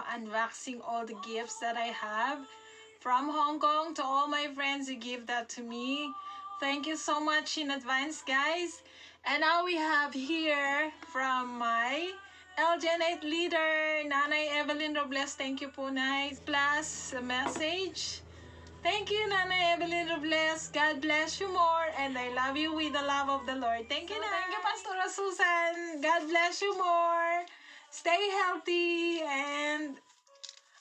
unboxing all the gifts that I have from Hong Kong. To all my friends who give that to me, thank you so much in advance, guys. And now we have here from my LGN8 leader, Nanay Evelyn Robles. Thank you po, Nay. Plus, a message. Thank you, Nanay Evelyn Robles. God bless you more, and I love you with the love of the Lord. Thank you, Nanay. Thank you, Pastora Susan. God bless you more. Stay healthy, and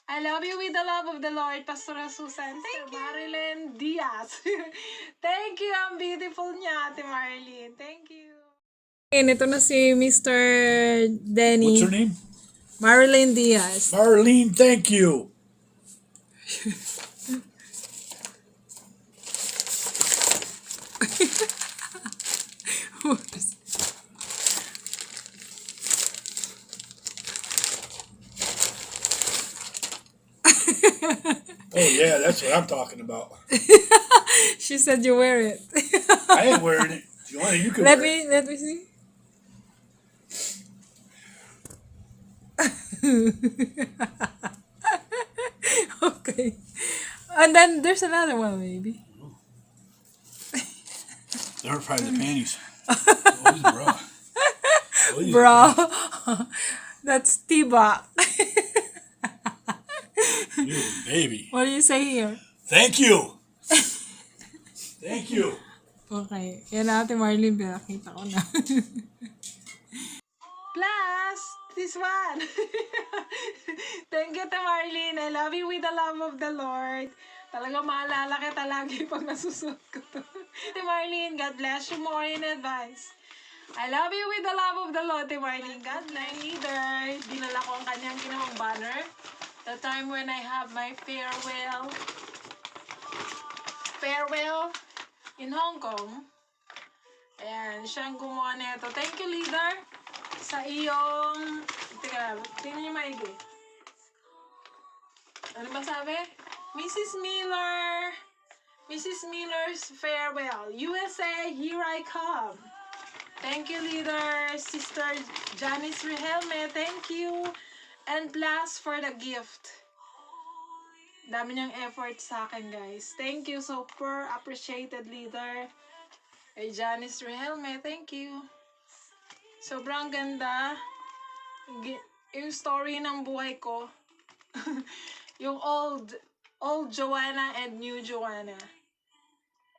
I love you with the love of the Lord, Pastora Susan. Thank you. Marilyn Diaz. Thank you, ang beautiful niya, Ate Marilyn. Thank you. And ito na si Mr. Denny. What's her name? Marilyn Diaz. Marlene, thank you. Oh yeah, that's what I'm talking about. She said you wear it. I ain't wearing it. If you want it, you can Let wear it. me see. Okay. And then there's another one, maybe. They're probably the panties. Oh, these bra. Oh, these Bro. panties. That's Tiba. You baby. What do you say here? Thank you. Thank you. Okay. Yan na, Ate Marlene. Pinakita ko na. Plus, this one. Thank you, Ate Marlene. I love you with the love of the Lord. Talaga maalala kita lagi pag nasusuot ko to. Ate Marlene, God bless you more in advance. I love you with the love of the Lord, Ate Marlene. God bless you. Leader. Dinala ko ang kanyang ginawang banner. The time when I have my farewell in Hong Kong. Ayan, siyang gumawa nito. Thank you, leader, sa iyong... Teka, tingnan niyo maigi. Ano ba sabi? Mrs. Miller's farewell. USA, here I come. Thank you, leader. Sister Janice Rihelme, thank you. And plus for the gift. Dami niyang effort sa akin, guys. Thank you. Super appreciated, leader. Kay Janice Rihelme, thank you. Sobrang ganda. Yung story ng buhay ko. Yung old Joanna and new Joanna.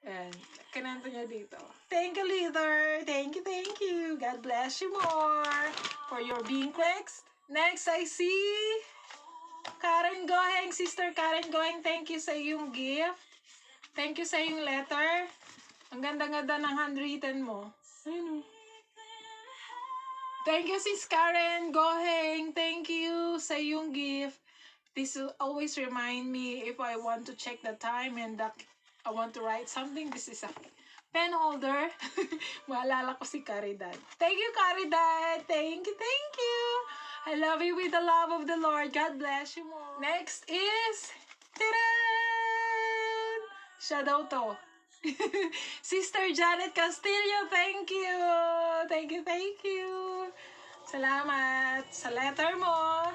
And kinanta niya dito. Thank you, leader. Thank you. God bless you more for your being next, I see Karen Goheng. Sister Karen Goheng, thank you sa iyong gift. Thank you sa iyong letter. Ang ganda-ganda ng handwritten mo. Ayun. Thank you, Sis Karen Goheng. Thank you sa iyong gift. This will always remind me if I want to check the time and I want to write something. This is a pen holder. Maalala ko si Caridad. Thank you, Caridad. Thank you. I love you with the love of the Lord. God bless you more. Next is... Tadaan! Siya daw to. Sister Janet Castillo, thank you. Thank you. Salamat sa letter mo.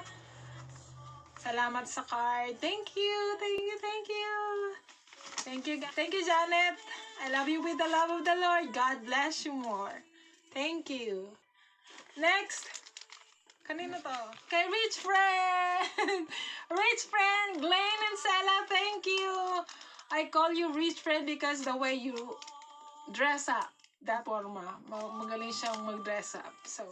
Salamat sa card. Thank you. Thank you, Janet. I love you with the love of the Lord. God bless you more. Thank you. Next. Kanino to? Kay Rich Friend. Rich Friend, Glenn and Sela, thank you. I call you Rich Friend because the way you dress up. That forma. Magaling siyang mag-dress up. So,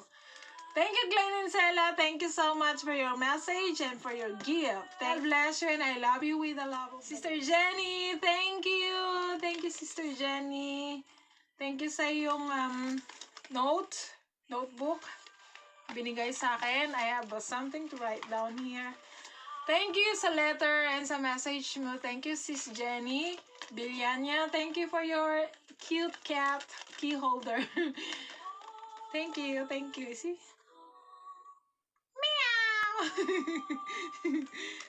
thank you, Glenn and Sela. Thank you so much for your message and for your gift. God bless you and I love you with the love of Sister Jenny. Thank you. Thank you, Sister Jenny. Thank you sa iyong notebook. Binigay sa akin. I have something to write down here. Thank you sa letter and sa message mo. Thank you, Sis Jenny Bilyania. Thank you for your cute cat key holder. Thank you. See? Meow!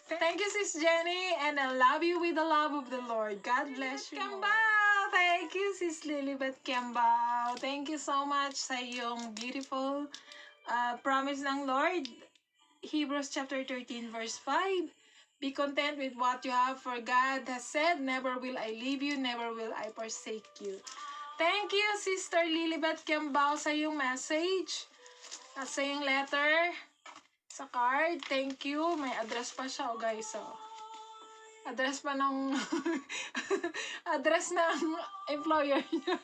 Thank you, Sis Jenny, and I love you with the love of the Lord. God bless you. Kiambao! Thank you, Sis Lilibet Kiambao. Thank you so much sa iyong beautiful promise ng Lord. Hebrews chapter 13 verse 5. Be content with what you have, for God has said, never will I leave you, never will I forsake you. Thank you, Sister Lilibet Kiambao, sa iyong message. At sa iyong letter, sa card. Thank you. May address pa siya, guys. Address pa ng address ng employer niya.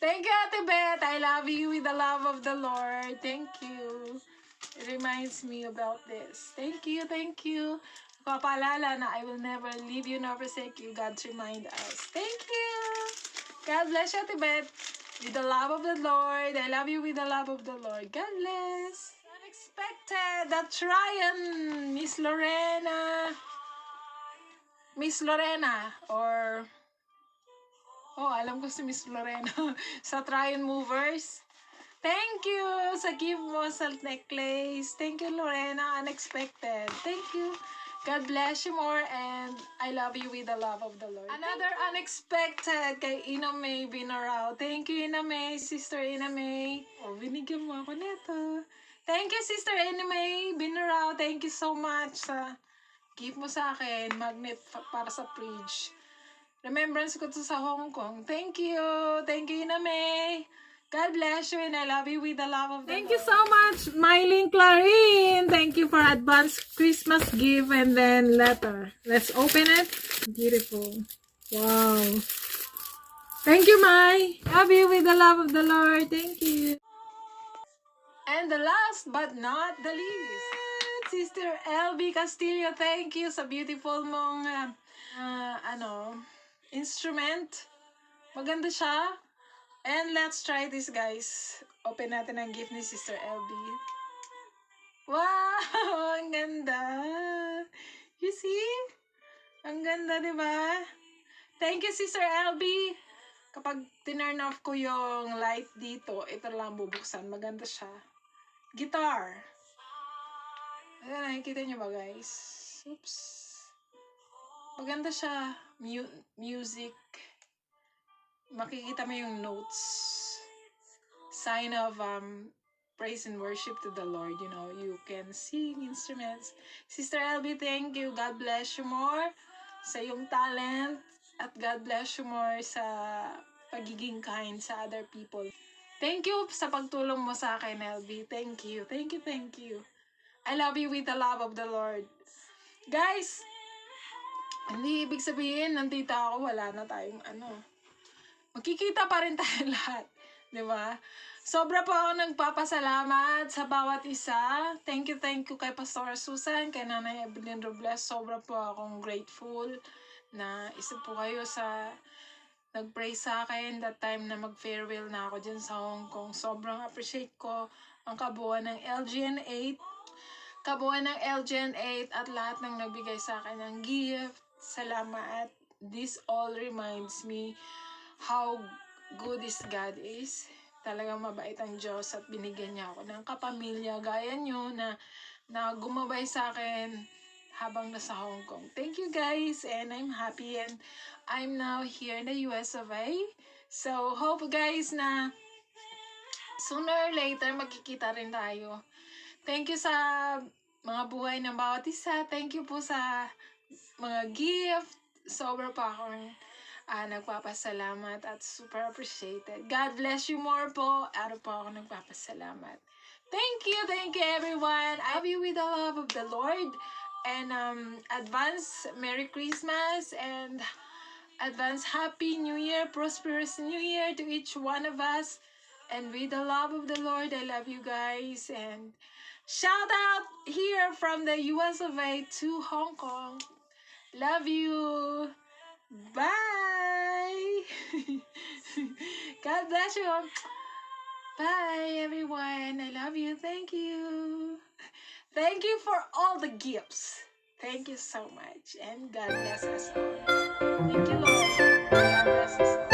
Thank you, Ate Beth. I love you with the love of the Lord. Thank you. It reminds me about this. Thank you, thank you. Papaalala na I will never leave you nor forsake you. God remind us. Thank you. God bless you, Ate Beth. With the love of the Lord. I love you with the love of the Lord. God bless. Unexpected. That's Ryan. Miss Lorena. Miss Lorena. Or... Oh, alam ko si Miss Lorena. Sa Tryon Movers. Thank you sa gift mo sa necklace. Thank you, Lorena. Unexpected. Thank you. God bless you more and I love you with the love of the Lord. Another unexpected kay Ina May Binarao. Thank you, Ina May. Sister Ina May. Oh, binigyan mo ako nito. Thank you, Sister Ina May Binarao. Thank you so much sa gift mo sa akin. Magnet para sa fridge. Remembrance ko to sa Hong Kong. Thank you. Thank you, Ina May. God bless you and I love you with the love of the Lord. Thank you so much, Mylene Clarine. Thank you for advanced Christmas gift and then letter. Let's open it. Beautiful. Wow. Thank you, Mai. Love you with the love of the Lord. Thank you. And the last but not the least, Sister LB Castillo. Thank you sa beautiful mong instrument. Maganda siya. And let's try this, guys. Open natin ang gift ni Sister LB. Wow! Ang ganda! You see? Ang ganda, di ba? Thank you, Sister LB. Kapag tinurn off ko yung light dito, ito lang bubuksan. Maganda siya. Guitar. Ayan, nakikita nyo ba, guys? Oops. Maganda siya. Music. Makikita mo yung notes. Sign of praise and worship to the Lord. You know, you can sing instruments. Sister LB, thank you. God bless you more sa iyong talent. At God bless you more sa pagiging kind sa other people. Thank you sa pagtulong mo sa akin, LB. Thank you. Thank you, thank you. I love you with the love of the Lord. Guys, hindi ibig sabihin, nandito ako, wala na tayong magkikita pa rin tayo lahat. Diba? Sobra po ako nagpapasalamat sa bawat isa. Thank you kay Pastor Susan, kay Nanay Evelyn Robles. Sobra po akong grateful na isa po kayo sa nag-pray sa akin that time na mag-farewell na ako dyan sa Hong Kong. Sobrang appreciate ko ang kabuuan ng LGN8. At lahat ng nagbigay sa akin ng gift. Salamat. This all reminds me how good is God is. Talagang mabait ang Diyos at binigyan niya ako ng kapamilya gaya nyo na gumabay sa akin habang nasa Hong Kong. Thank you, guys, and I'm happy and I'm now here in the US of A. So hope, guys, na sooner or later magkikita rin tayo. Thank you sa mga buhay ng bawat isa. Thank you po sa mga gift. Sobra pa akong nagpapasalamat at super appreciated. God bless you more po. Araw po ako nagpapasalamat. Thank you everyone. I love you with the love of the Lord. And advance Merry Christmas and advance Happy New Year, prosperous New Year to each one of us. And with the love of the Lord, I love you guys. And shout out here from the US of A to Hong Kong. Love you. Bye. God bless you. Bye, everyone. I love you. Thank you. Thank you for all the gifts. Thank you so much. And God bless us all. Thank you, Lord. God bless us all.